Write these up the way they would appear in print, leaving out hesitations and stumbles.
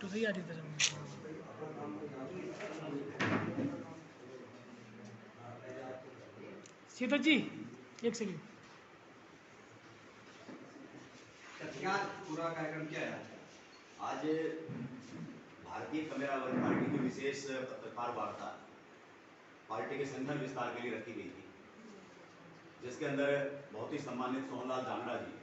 तो सही आ रही तरह। शीतल जी एक सेकंड। पूरा कार्यक्रम क्या है आज? भारतीय कमेरा वर्ग पार्टी की विशेष पत्रकार वार्ता पार्टी के संगठन विस्तार के लिए रखी गई थी, जिसके अंदर बहुत ही सम्मानित सोहनलाल जांगड़ा जी,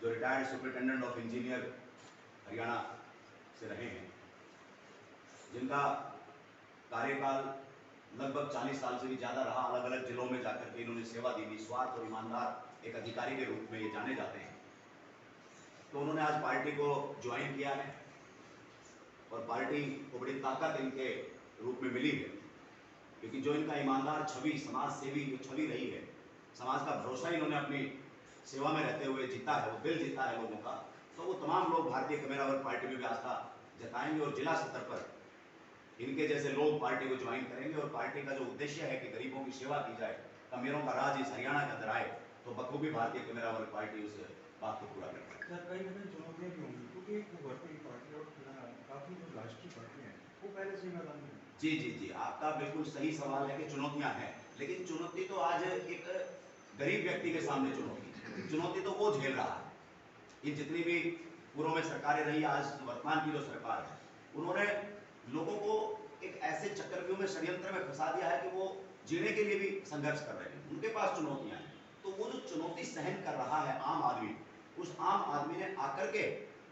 जो retired superintendent of engineer Haryana से रहे हैं, जिनका कार्यकाल लगभग 40 साल से भी ज़्यादा रहा, अलग अलग जिलों में जाकर के इन्होंने सेवा दी, निस्वार्थ और ईमानदार एक अधिकारी के रूप में ये जाने जाते हैं। तो उन्होंने आज पार्टी को ज्वाइन किया है और पार्टी को बड़ी ताकत इनके रूप में मिली है, क्योंकि जो इनका ईमानदार छवि, समाज सेवी जो छवि रही है, समाज का भरोसा इन्होंने अपनी सेवा में रहते हुए जीता है, वो दिल जीता है लोगों का। तो वो तमाम लोग भारतीय कमेरा वर्ग पार्टी में भी आस्था जताएंगे और जिला स्तर पर इनके जैसे लोग पार्टी को ज्वाइन करेंगे और पार्टी का जो उद्देश्य है कि गरीबों की सेवा की जाए, कमेरों का राज इस हरियाणा के अंदर आए, तो बखूबी भारतीय कमेरा वर्ग पार्टी उस बात को पूरा करती है। सर कई ना चुनौतियाँ भी होंगी, क्योंकि उभरती पार्टी और काफ़ी जो राष्ट्रीय पार्टी है वो पहले से मैदान में। जी जी जी, आपका बिल्कुल सही सवाल है कि चुनौतियां हैं, लेकिन चुनौती तो आज एक गरीब व्यक्ति के सामने चुनौती तो वो झेल रहा है। ये जितनी भी पूर्व में सरकारें रही, आज वर्तमान की जो सरकार है, उन्होंने लोगों को एक ऐसे चक्रव्यूह में, षड्यंत्र में फंसा दिया है कि वो जीने के लिए भी संघर्ष कर रहे हैं, उनके पास चुनौतियां हैं। तो वो जो चुनौती सहन कर रहा है आम आदमी, उस आम आदमी ने आकर के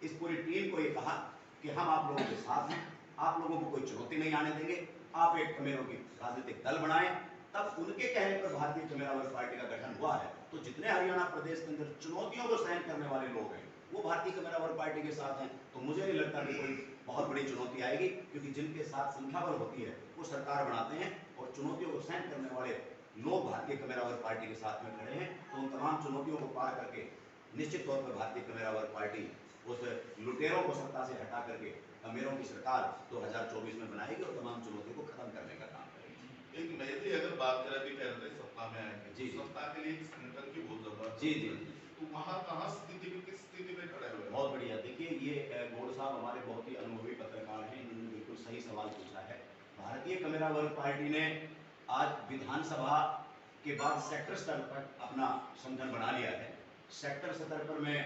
इस पूरी टीम को ये कहा कि हम आप लोगों के साथ हैं, आप लोगों को कोई चुनौती नहीं आने देंगे, आप एक कमेरों की राजनीतिक दल बनाएं। तब उनके कहने पर भारतीय कमेरा वर्ग पार्टी का गठन हुआ है। तो जितने हरियाणा प्रदेश के अंदर चुनौतियों को सहन करने वाले लोग हैं, वो भारतीय कमेरा वर्ग पार्टी के साथ हैं। तो मुझे नहीं लगता कि कोई बहुत बड़ी चुनौती आएगी, क्योंकि जिनके साथ संख्या बल होती है वो सरकार बनाते हैं, और चुनौतियों को सहन करने वाले लोग भारतीय कमेरा वर्ग पार्टी के साथ में खड़े हैं। तो उन तमाम चुनौतियों को पार करके निश्चित तौर पर भारतीय कमेरा वर्ग पार्टी उस लुटेरों को सत्ता से हटा करके कमेरों की सरकार 2024 में बनाएगी और तमाम चुनौतियों को खत्म करने का काम करेगी। एक मेरी अगर बात करें, अभी कह रहे थे सत्ता में आएंगे, जी सत्ता के लिए संगठन की बहुत जरूरत जी है। जी, तो वहाँ कहाँ स्थिति में, किस स्थिति में खड़े हुए? बहुत बढ़िया। देखिए, ये गौड़ साहब हमारे बहुत ही अनुभवी पत्रकार हैं, इन्होंने बिल्कुल सही सवाल पूछा है। भारतीय कमेरा वर्ग पार्टी ने आज विधानसभा के बाद सेक्टर स्तर पर अपना संगठन बना लिया है। सेक्टर स्तर पर मैं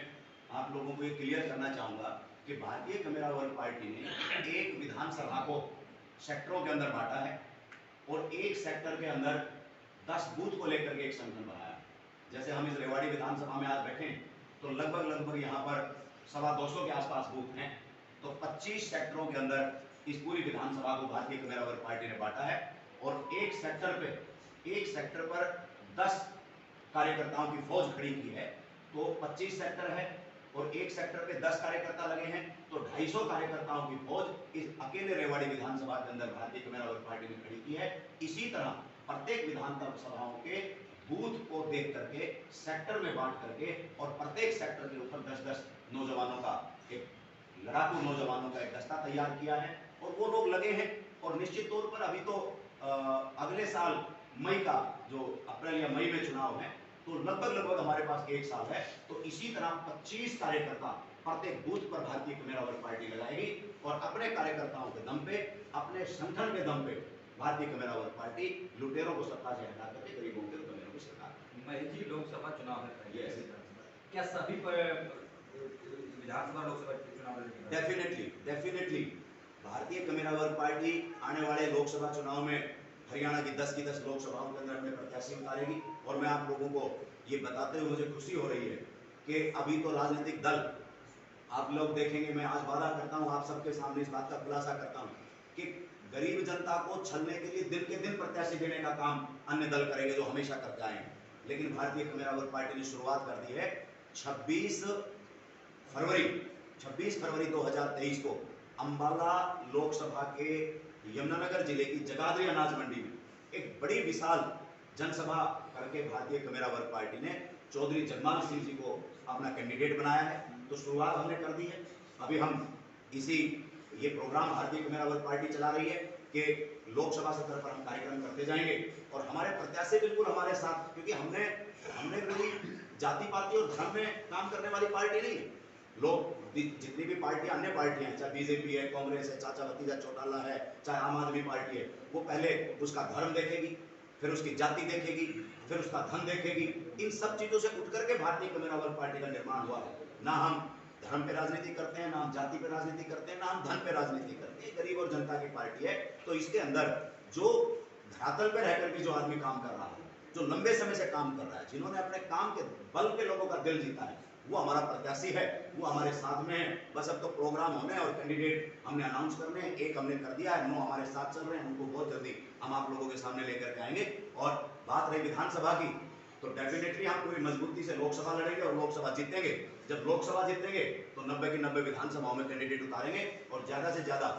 आप लोगों को ये क्लियर करना चाहूँगा कि भारतीय कमेरा वर्ग पार्टी ने एक विधानसभा को सेक्टरों के अंदर बांटा है और एक सेक्टर के अंदर 10 बूथ को लेकर के एक संगठन बनाया। जैसे हम इस रेवाड़ी विधानसभा में आज बैठे तो लगभग यहाँ पर 225 के आसपास बूथ हैं। तो 25 सेक्टरों के अंदर इस पूरी विधानसभा को भारतीय कमेरा वर्ग पार्टी ने बांटा है और एक सेक्टर पर 10 कार्यकर्ताओं की फौज खड़ी की है। तो 25 सेक्टर है और एक सेक्टर पे 10 कार्यकर्ता लगे हैं, तो 250 कार्यकर्ताओं की फौज इस अकेले रेवाड़ी विधानसभा के अंदर भारतीय कमेरा वर्ग पार्टी ने खड़ी की है। इसी तरह प्रत्येक विधानसभाओं के बूथ को देख करके सेक्टर में बांट करके और प्रत्येक सेक्टर के ऊपर 10-10 नौजवानों का, एक लड़ाकू नौजवानों का एक दस्ता तैयार किया है और वो लोग लगे हैं। और निश्चित तौर पर अभी तो अगले साल मई का, जो अप्रैल या मई में चुनाव है, तो लगभग हमारे पास 1 साल है। तो इसी तरह 25 कार्यकर्ता प्रत्येक बूथ पर भारतीय कमेरा वर्ग पार्टी लगाएगी और अपने कार्यकर्ताओं के दम पे, अपने संगठन के दम पे भारतीय कमेरा वर्ग पार्टी लुटेरों को सत्ता से हटा करके गरीबों के कमेरों की सरकार। महेश जी, लोकसभा चुनाव है, यस, क्या सभी विधानसभा लोकसभा चुनाव? डेफिनेटली भारतीय कमेरा वर्ग पार्टी आने वाले लोकसभा चुनाव में हरियाणा की 10 लोकसभाओं के अंदर अपने प्रत्याशी उतारेगी। और मैं आप लोगों को ये बताते हुए मुझे खुशी हो रही है कि अभी तो राजनीतिक दल, आप लोग देखेंगे, मैं आज वादा करता हूँ आप सबके सामने, इस बात का खुलासा करता हूँ कि गरीब जनता को छलने के लिए दिन के दिन प्रत्याशी देने का काम अन्य दल करेंगे, जो हमेशा करते आए हैं। लेकिन भारतीय कमेरा वर्ग पार्टी ने शुरुआत कर दी है 26 फरवरी 2023 को अंबाला लोकसभा के यमुनानगर जिले की जगाधरी अनाज मंडी में एक बड़ी विशाल जनसभा करके भारतीय कमेरा वर्ग पार्टी ने चौधरी जगमाल सिंह जी को अपना कैंडिडेट बनाया है। तो शुरुआत हमने कर दी है। अभी हम ये प्रोग्राम भारतीय कमेरा वर्ग पार्टी चला रही है कि लोकसभा स्तर पर हम कार्यक्रम करते जाएंगे और हमारे प्रत्याशी बिल्कुल हमारे साथ, क्योंकि हमने कोई जाति पाति और धर्म में काम करने वाली पार्टी नहीं है। लोग जितनी भी पार्टियां, अन्य पार्टियां हैं, चाहे बीजेपी है, कांग्रेस है, चाचा भतीजा चौटाला है, चाहे आम आदमी पार्टी है, वो पहले उसका धर्म देखेगी, फिर उसकी जाति देखेगी, फिर उसका धन देखेगी। इन सब चीजों से उठ करके भारतीय कम्युनिस्ट वर्ग पार्टी का निर्माण हुआ है। ना हम धर्म पे राजनीति करते हैं, ना हम जाति पे राजनीति करते हैं, ना हम धन पे राजनीति करते हैं। गरीब और जनता की पार्टी है। तो इसके अंदर जो धरातल पे रह करके जो आदमी काम कर रहा है, जो लंबे समय से काम कर रहा है, जिन्होंने अपने काम के बल पे लोगों का दिल जीता है, वो हमारा प्रत्याशी है, वो हमारे साथ में है। बस अब तो प्रोग्राम होने और कैंडिडेट हमने अनाउंस करने हैं। एक हमने कर दिया है, 9 हमारे साथ चल रहे हैं, उनको बहुत जल्दी हम आप लोगों के सामने लेकर के आएंगे। और बात रही विधानसभा की, तो डेफिनेटली हम पूरी मजबूती से लोकसभा लड़ेंगे और लोकसभा जीतेंगे। जब लोकसभा जीतेंगे तो 90 की 90 विधानसभाओं में कैंडिडेट उतारेंगे और ज्यादा से ज्यादा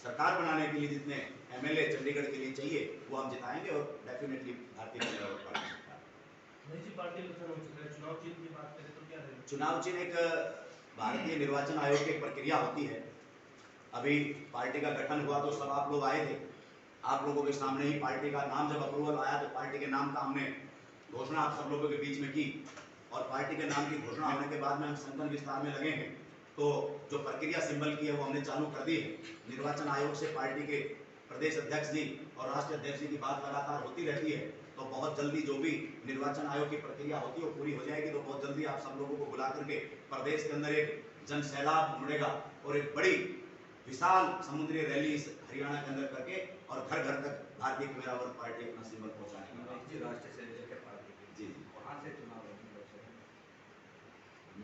सरकार बनाने के लिए जितने एमएलए चंडीगढ़ के लिए चाहिए वो हम जिताएंगे और definitely Bharatiya Janata party party election हो चुका है, चुनाव चिन्ह की बात करें तो क्या रहेगा? चुनाव चिन्ह एक भारतीय निर्वाचन आयोग की एक प्रक्रिया होती है। अभी पार्टी का गठन हुआ तो सब आप लोग आए थे, आप लोगों के सामने ही पार्टी का नाम जब अप्रूवल आया तो पार्टी के नाम का हमने घोषणा आप सब लोगों के बीच में की और पार्टी के नाम की घोषणा होने के बाद में हम संगठन विस्तार में लगे हैं। तो जो प्रक्रिया सिंबल की है वो हमने चालू कर दी है। निर्वाचन आयोग से पार्टी के प्रदेश अध्यक्ष जी और राष्ट्रीय अध्यक्ष जी की बात लगातार होती रहती है। तो बहुत जल्दी जो भी निर्वाचन आयोग की प्रक्रिया होती है वो पूरी हो जाएगी। तो बहुत जल्दी आप सब लोगों को बुला करके प्रदेश के अंदर एक जन सैलाब उमड़ेगा और एक बड़ी विशाल समुद्री रैली इस हरियाणा के अंदर करके और घर घर तक भारतीय कम्युनिस्ट वर्ग पार्टी अपना सिंबल पहुंचाएगी। राष्ट्रीय संयोजक पार्टी जी वहां से चुनाव लड़ेंगे।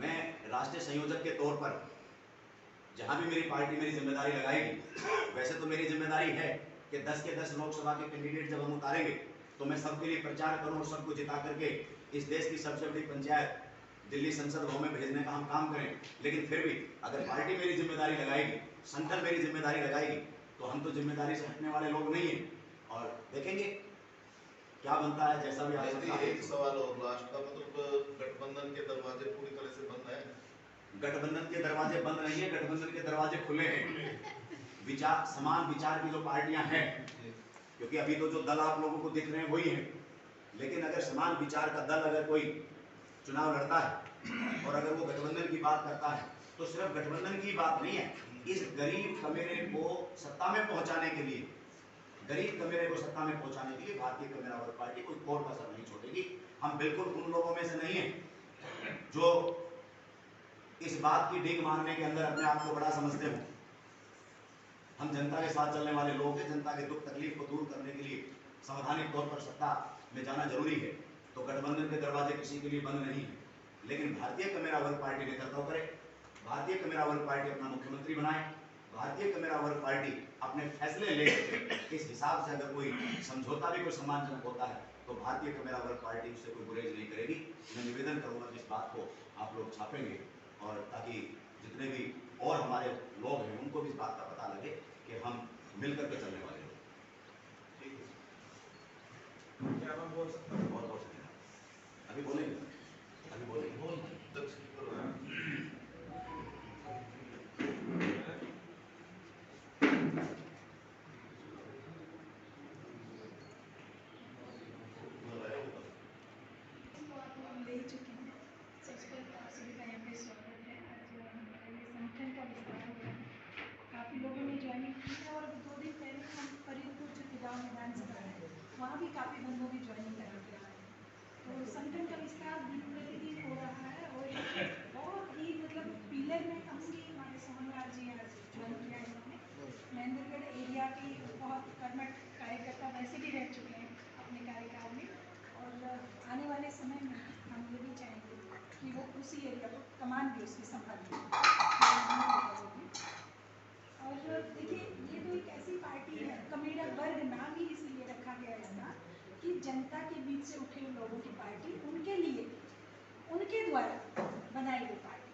मैं राष्ट्रीय संयोजक के तौर पर जहां भी मेरी पार्टी मेरी जिम्मेदारी लगाएगी, वैसे तो मेरी जिम्मेदारी है कि 10 के 10 लोकसभा के कैंडिडेट जब हम उतारेंगे तो मैं सबके लिए प्रचार करूं और सबको जिता करके इस देश की सबसे बड़ी पंचायत दिल्ली संसद भवन में भेजने का हम काम करें। लेकिन फिर भी अगर पार्टी मेरी जिम्मेदारी लगाएगी, संगठन मेरी जिम्मेदारी लगाएगी, तो हम तो जिम्मेदारी से हटने वाले लोग नहीं हैं और देखेंगे क्या बनता है। जैसा भी आप एक सवाल और लास्ट का, मतलब गठबंधन के दरवाजे पूरी तरह से बंद है? गठबंधन के दरवाजे बंद नहीं है, गठबंधन के दरवाजे खुले हैं। विचार, समान विचार की जो पार्टियां हैं, क्योंकि अभी तो जो दल आप लोगों को दिख रहे हैं वही हैं, लेकिन अगर समान विचार का दल अगर कोई चुनाव लड़ता है और अगर वो गठबंधन की बात करता है तो सिर्फ गठबंधन की बात नहीं है, इस गरीब कमेरे को सत्ता में पहुंचाने के लिए, गरीब कमेरे को सत्ता में पहुंचाने के लिए भारतीय कम्युनिस्ट वर्ग पार्टी कोई कोर कसर नहीं छोड़ेगी। हम बिल्कुल उन लोगों में से नहीं हैं जो इस बात की डींग मारने के अंदर अपने आप को बड़ा समझते हो। हम जनता के साथ चलने वाले लोग हैं। जनता के दुख तकलीफ को दूर करने के लिए संवैधानिक तौर पर सत्ता में जाना जरूरी है। तो गठबंधन के दरवाजे किसी के लिए बंद नहीं है, लेकिन भारतीय कम्युनिस्ट वर्ग पार्टी नेतृत्व करे, भारतीय कम्युनिस्ट वर्ग पार्टी अपना मुख्यमंत्री बनाए, भारतीय कम्युनिस्ट वर्ग पार्टी अपने फैसले ले। इस हिसाब से अगर कोई समझौता भी कोई सम्मानजनक होता है तो भारतीय कम्युनिस्ट वर्ग पार्टी उससे कोई गुरेज नहीं करेगी। मैं निवेदन करूंगा कि इस बात को आप लोग छापेंगे और ताकि जितने भी और हमारे लोग हैं उनको भी इस बात का पता लगे कि हम मिलकर के चलने वाले लोग। ठीक है, क्या हम बोल सकते हैं? बहुत बहुत धन्यवाद। अभी बोलेंगे, अभी बोलेंगे। ले चुके हैं। सबसे पहले आप सभी का यहाँ पे स्वागत है। आज हमारा ये संगठन का विस्तार हो रहा है, काफ़ी लोगों ने ज्वाइनिंग की है और 2 दिन पहले हम फरीदपुर जो तिगांव विधानसभा है वहाँ भी काफ़ी बंधुओं की ज्वाइनिंग करा के आए हैं। तो संगठन का विस्तार दिन प्रतिदिन हो रहा है और बहुत ही मतलब पिलर में कहूँगी हमारे सोहनलाल जी आज ज्वाइन किया है इन्होंने। महेंद्रगढ़ एरिया की बहुत कर्मठ कार्यकर्ता वैसे भी रह चुके हैं अपने कार्यकाल में और आने वाले समय में हम ये भी चाहेंगे कि वो उसी एरिया को कमान भी उसकी संभालें। और देखिए ये तो एक ऐसी पार्टी है, कम्युनिस्ट वर्ग नाम ही इसीलिए रखा गया इसका कि जनता के बीच से उठे लोगों की पार्टी, उनके लिए उनके द्वारा बनाई गई पार्टी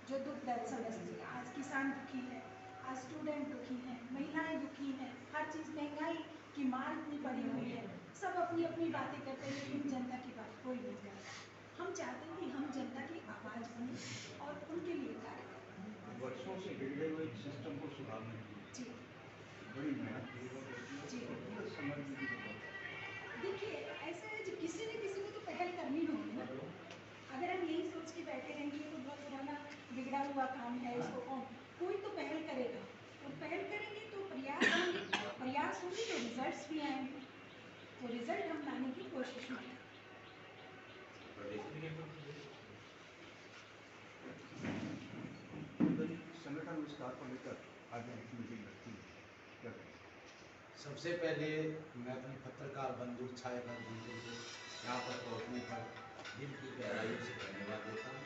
जो दुख दर्द समझती है। आज किसान दुखी है, आज स्टूडेंट दुखी हैं, महिलाएं दुखी हैं, हर चीज़ महंगाई की मार इतनी बढ़ी हुई है, सब अपनी अपनी बातें करते हैं लेकिन जनता की बात कोई नहीं करता। हम चाहते हैं कि हम जनता की आवाज़ बने और उनके लिए कार्य करें। वर्षों से बिगड़े हुए सिस्टम को सुधारने की जी बड़ी मेहनत जी की समझ भी देखिए ऐसा है कि किसी न किसी को तो पहल करनी होगी ना। अगर हम यही सोच के बैठे रहेंगे तो बहुत पुराना बिगड़ा हुआ काम है, इसको कौन, कोई तो पहल करेगा, और पहल करेंगे तो प्रयास होंगे तो रिजल्ट्स भी आएंगे, तो रिजल्ट हम लाने की कोशिश में हैं। संगठन विस्तार को लेकर आज एक मीटिंग रखी है, क्या करें? सबसे पहले मैं अपने पत्रकार बंधु छायाकर बंधु को यहाँ पर पहुँचने पर दिल की गहराइयों से धन्यवाद देता हूँ।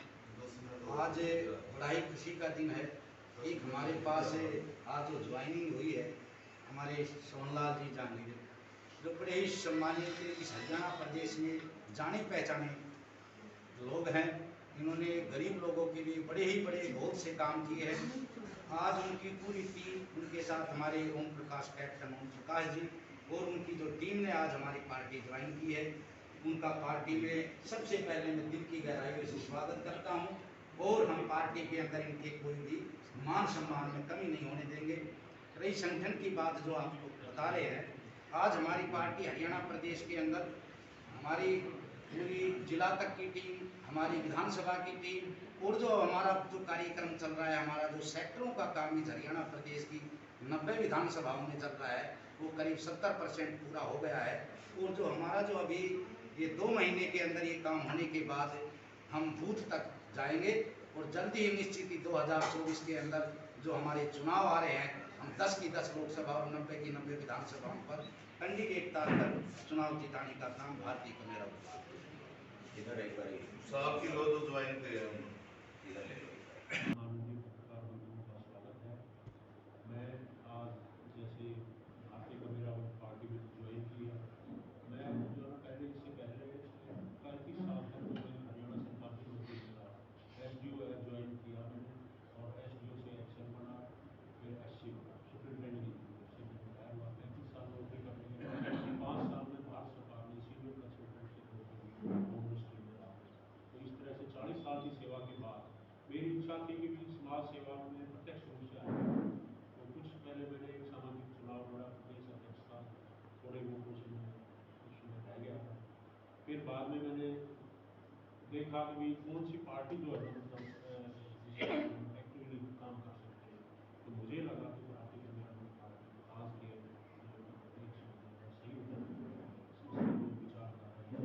आज बड़ा ही खुशी का दिन है। एक हमारे पास आज जो ज्वाइनिंग हुई है हमारे सोहनलाल जी जहांगीर, जो बड़े ही सम्मानित इस हरियाणा प्रदेश में जाने पहचाने लोग हैं। इन्होंने गरीब लोगों के लिए बड़े बहुत से काम किए हैं। आज उनकी पूरी टीम, उनके साथ हमारे ओम प्रकाश कैप्टन ओम प्रकाश जी और उनकी जो टीम ने आज हमारी पार्टी ज्वाइन की है, उनका पार्टी में सबसे पहले मैं दिल की गहराइयों से स्वागत करता हूं। और हम पार्टी के अंदर इनके कोई भी मान सम्मान में कमी नहीं होने देंगे। रही संगठन की बात जो आप लोग बता रहे हैं, आज हमारी पार्टी हरियाणा प्रदेश के अंदर हमारी पूरी जिला तक की टीम, हमारी विधानसभा की टीम और जो हमारा जो कार्यक्रम चल रहा है, हमारा जो सेक्टरों का काम इस हरियाणा प्रदेश की 90 विधानसभाओं में चल रहा है, वो करीब 70% पूरा हो गया है। और जो हमारा जो अभी ये 2 महीने के अंदर ये काम होने के बाद हम बूथ तक जाएंगे और जल्दी ही निश्चित ही 2024 के अंदर जो हमारे चुनाव आ रहे हैं, हम 10 की 10 लोकसभा और 90 की 90 विधानसभाओं पर कैंडिडेट तारकर चुनाव जिताने का काम भारतीय का मेरा होगा। इधर एक बार साहब की लोग जो ज्वाइन किए हैं इधर ले लो। माननीय पत्रकार बंधुओं का स्वागत है। मैं आज जैसे भारतीय का मेरा पार्टी में ज्वाइन किया, मैं जो है पहले इससे पहले 35 साल तक मैं हरियाणा सरकार की नौकरी किया, SDO ज्वाइन किया मैंने और SDO से एक्शन बना, फिर SC बना, सुप्रिंटेंडेंट से रिटायर हुआ। 35 साल नौकरी करने के बाद 5 साल में भारत सरकार ने सीनियर कंसल्टेंट से होम मिनिस्ट्री में रहा। तो इस तरह से 40 साल की सेवा के बाद मेरी इच्छा थी कि समाज सेवा में प्रत्यक्ष रूप से आए। तो कुछ पहले मैंने एक सामाजिक चुनाव लड़ा, प्रदेश अध्यक्ष था, थोड़े वोटों से मैं उसमें रह गया था। फिर बाद में मैंने देखा कि भी कौन सी पार्टी जो है मतलब एक्टिवली काम कर सकते हैं। तो मुझे लगा कि भारतीय जनता पार्टी आज के सही विचार कर रहे हैं, उसके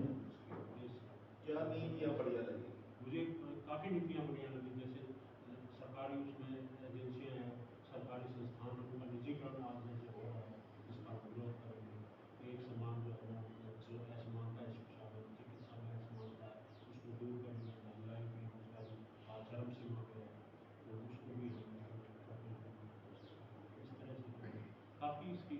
उद्देश्य क्या नीतियाँ बढ़िया लगी? मुझे काफ़ी नीतियाँ बढ़िया लगी। जैसे सरकारी उसमें एजेंसियाँ हैं, सरकारी संस्थान उनका निजीकरण आज जैसे हो रहा है, इसका विरोध करेंगे। एक समान जो है जो असमानता है शिक्षा में, चिकित्सा में असमानता है, उसको दूर करने में महिलाएं की बेरोजगारी आज चरम सीमा पे है, तो उसको भी हम इस तरह से काफ़ी इसकी